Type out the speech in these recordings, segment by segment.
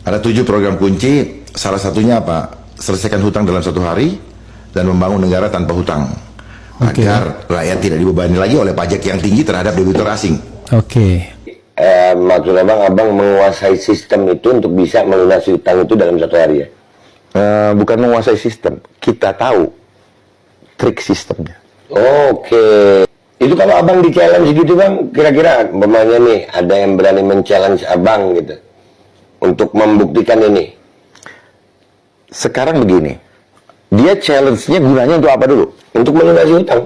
Ada 7 program kunci, salah satunya apa? Selesaikan hutang dalam 1 hari dan membangun negara tanpa hutang. Agar rakyat tidak dibebani lagi oleh pajak yang tinggi terhadap debitur asing. Maksud abang menguasai sistem itu untuk bisa melunasi hutang itu dalam 1 hari ya? Bukan menguasai sistem, kita tahu trik sistemnya. Itu kalau abang di-challenge gitu bang, kira-kira umpamanya nih ada yang berani men-challenge abang gitu untuk membuktikan ini. Sekarang begini, dia challenge-nya gunanya untuk apa dulu? Untuk melunasi hutang.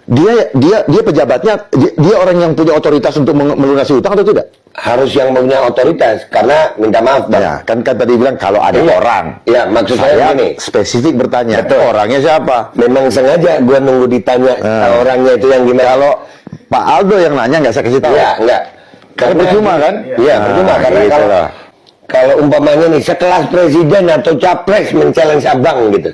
Dia pejabatnya, dia orang yang punya otoritas untuk melunasi hutang atau tidak? Harus yang punya otoritas, karena minta maaf bang. Ya, kan tadi bilang kalau ada orang. Ya, maksud saya gini. Spesifik bertanya, Betul. Orangnya siapa? Memang sengaja gua nunggu ditanya orangnya itu yang gimana. Kalau Pak Aldo yang nanya nggak saya kasih tahu. Ya, enggak. Karena percuma kan? Iya, percuma karena kalau umpamanya nih sekelas presiden atau capres men-challenge abang gitu.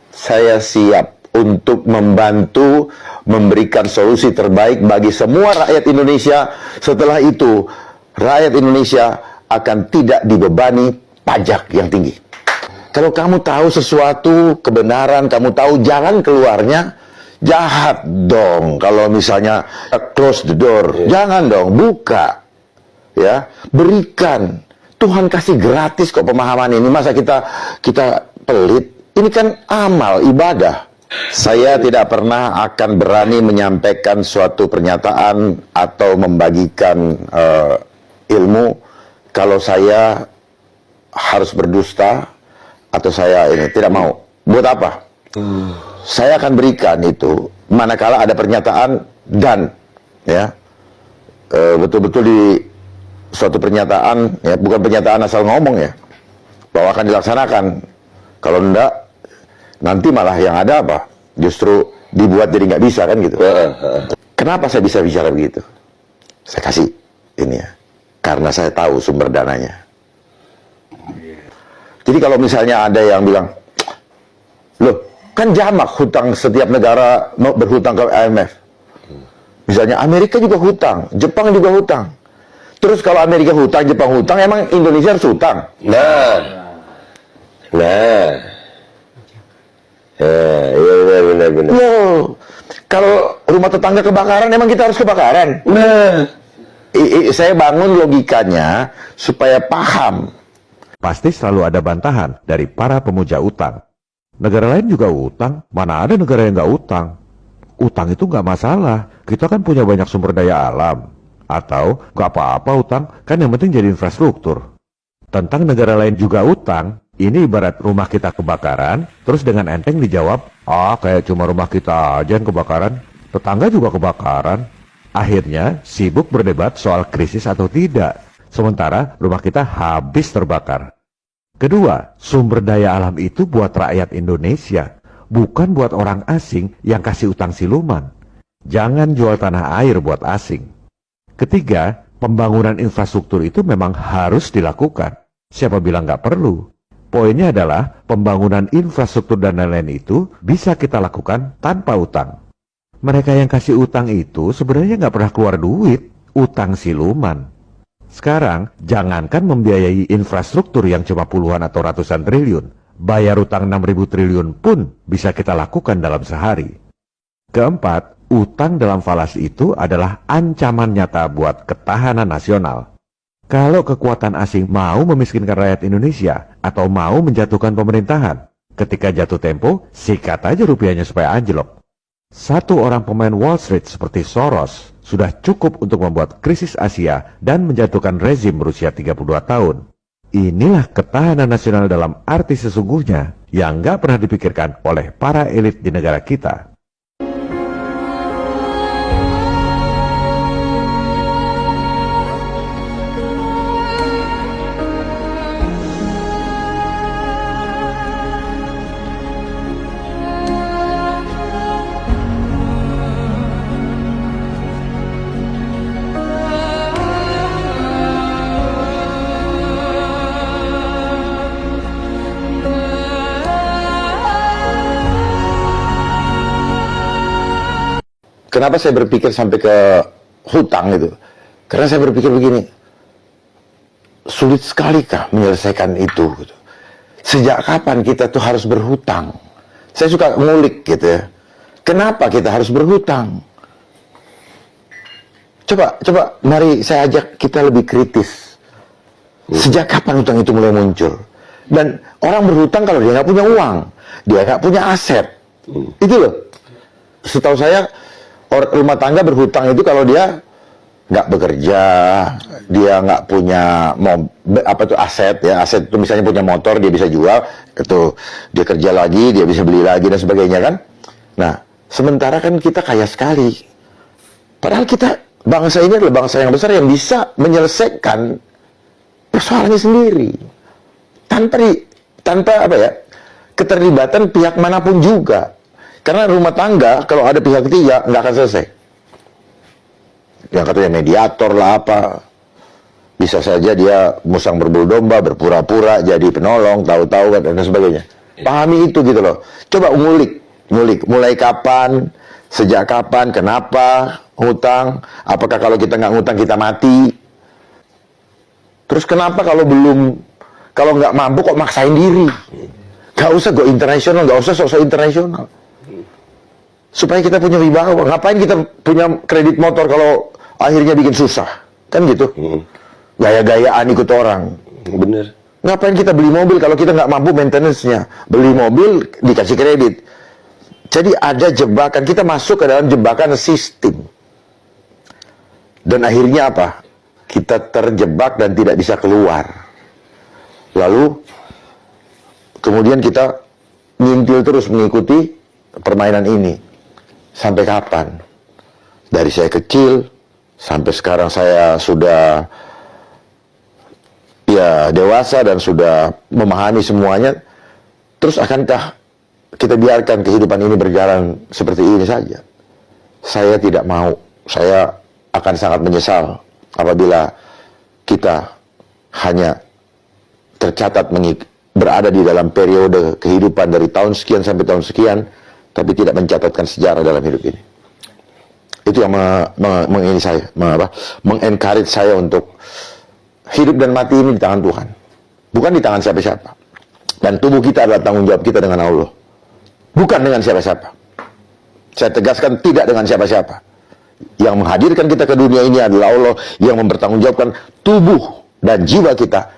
Saya siap untuk membantu memberikan solusi terbaik bagi semua rakyat Indonesia. Setelah itu, rakyat Indonesia akan tidak dibebani pajak yang tinggi. Kalau kamu tahu sesuatu, kebenaran, kamu tahu jalan keluarnya, jahat dong. Kalau misalnya close the door, jangan dong, buka. Ya, berikan. Tuhan kasih gratis kok pemahaman ini. Masa kita pelit? Ini kan amal, ibadah. Saya tidak pernah akan berani menyampaikan suatu pernyataan atau membagikan ilmu kalau saya harus berdusta atau saya ini tidak mau. Buat apa? Saya akan berikan itu manakala ada pernyataan dan ya betul-betul di suatu pernyataan, ya bukan pernyataan asal ngomong ya, bahwa akan dilaksanakan. Kalau enggak, nanti malah yang ada apa? Justru dibuat jadi nggak bisa kan gitu. Kenapa saya bisa bicara begitu? Saya kasih ini ya, karena saya tahu sumber dananya. Jadi kalau misalnya ada yang bilang, loh kan jamak hutang setiap negara berhutang ke IMF. Misalnya Amerika juga hutang, Jepang juga hutang. Terus kalau Amerika hutang, Jepang hutang, emang Indonesia harus hutang? Benar. Loh, kalau rumah tetangga kebakaran, emang kita harus kebakaran? Saya bangun logikanya supaya paham. Pasti selalu ada bantahan dari para pemuja utang. Negara lain juga utang, mana ada negara yang nggak utang? Utang itu nggak masalah, kita kan punya banyak sumber daya alam. Atau nggak apa-apa utang, kan yang penting jadi infrastruktur. Tentang negara lain juga utang, ini ibarat rumah kita kebakaran, terus dengan enteng dijawab, kayak cuma rumah kita aja yang kebakaran, tetangga juga kebakaran. Akhirnya sibuk berdebat soal krisis atau tidak, sementara rumah kita habis terbakar. Kedua, sumber daya alam itu buat rakyat Indonesia, bukan buat orang asing yang kasih utang siluman. Jangan jual tanah air buat asing. Ketiga, pembangunan infrastruktur itu memang harus dilakukan. Siapa bilang nggak perlu? Poinnya adalah pembangunan infrastruktur dan lain-lain itu bisa kita lakukan tanpa utang. Mereka yang kasih utang itu sebenarnya nggak pernah keluar duit, utang siluman. Sekarang, jangankan membiayai infrastruktur yang cuma puluhan atau ratusan triliun, bayar utang 6.000 triliun pun bisa kita lakukan dalam sehari. Keempat, utang dalam falas itu adalah ancaman nyata buat ketahanan nasional. Kalau kekuatan asing mau memiskinkan rakyat Indonesia atau mau menjatuhkan pemerintahan, ketika jatuh tempo, sikat aja rupiahnya supaya anjlok. Satu orang pemain Wall Street seperti Soros sudah cukup untuk membuat krisis Asia dan menjatuhkan rezim berusia 32 tahun. Inilah ketahanan nasional dalam arti sesungguhnya yang nggak pernah dipikirkan oleh para elit di negara kita. Kenapa saya berpikir sampai ke hutang itu? Karena saya berpikir begini, sulit sekali kah menyelesaikan itu? Gitu. Sejak kapan kita tuh harus berhutang? Saya suka ngulik gitu ya. Kenapa kita harus berhutang? Coba, mari saya ajak kita lebih kritis. Sejak kapan hutang itu mulai muncul? Dan orang berhutang kalau dia nggak punya uang, dia nggak punya aset. Itu loh. Setahu saya, rumah tangga berhutang itu kalau dia nggak bekerja, dia nggak punya aset ya. Aset itu misalnya punya motor, dia bisa jual, itu dia kerja lagi, dia bisa beli lagi dan sebagainya kan. Nah, sementara kan kita kaya sekali. Padahal kita, bangsa ini adalah bangsa yang besar yang bisa menyelesaikan persoalannya sendiri. Tanpa apa ya, keterlibatan pihak manapun juga. Karena rumah tangga, kalau ada pihak ketiga, nggak akan selesai. Yang katanya mediator lah apa. Bisa saja dia musang berbulu domba, berpura-pura jadi penolong, tahu-tahu dan sebagainya. Pahami itu gitu loh. Coba ngulik. Mulai kapan, sejak kapan, kenapa hutang, apakah kalau kita nggak ngutang kita mati. Terus kenapa kalau nggak mampu kok maksain diri. Gak usah go internasional, gak usah sok-sok internasional. Supaya kita punya wibawa. Ngapain kita punya kredit motor kalau akhirnya bikin susah? Kan gitu. Gaya-gayaan ikut orang. Bener. Ngapain kita beli mobil kalau kita nggak mampu maintenance-nya? Beli mobil dikasih kredit. Jadi ada jebakan. Kita masuk ke dalam jebakan sistem. Dan akhirnya apa? Kita terjebak dan tidak bisa keluar. Lalu kemudian kita ngintil terus mengikuti permainan ini. Sampai kapan? Dari saya kecil sampai sekarang saya sudah ya dewasa dan sudah memahami semuanya. Terus akankah kita biarkan kehidupan ini berjalan seperti ini saja? Saya tidak mau. Saya akan sangat menyesal apabila kita hanya tercatat berada di dalam periode kehidupan dari tahun sekian sampai tahun sekian, tapi tidak mencatatkan sejarah dalam hidup ini. Itu yang mengencourage saya untuk hidup dan mati ini di tangan Tuhan, bukan di tangan siapa-siapa. Dan tubuh kita adalah tanggung jawab kita dengan Allah, bukan dengan siapa-siapa. Saya tegaskan, tidak dengan siapa-siapa. Yang menghadirkan kita ke dunia ini adalah Allah, yang mempertanggungjawabkan tubuh dan jiwa kita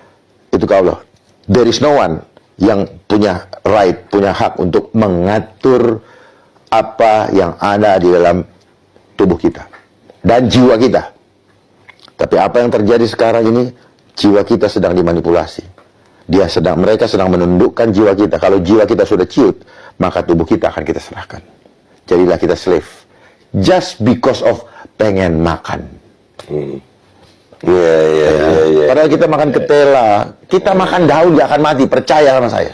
itu ke Allah. There is no one yang punya right, punya hak untuk mengatur apa yang ada di dalam tubuh kita dan jiwa kita. Tapi apa yang terjadi sekarang ini, jiwa kita sedang dimanipulasi. Mereka sedang menundukkan jiwa kita. Kalau jiwa kita sudah ciut, maka tubuh kita akan kita serahkan. Jadilah kita slave. Just because of pengen makan. Iya. Padahal kita makan ketela, kita makan daun dia akan mati, percaya sama saya.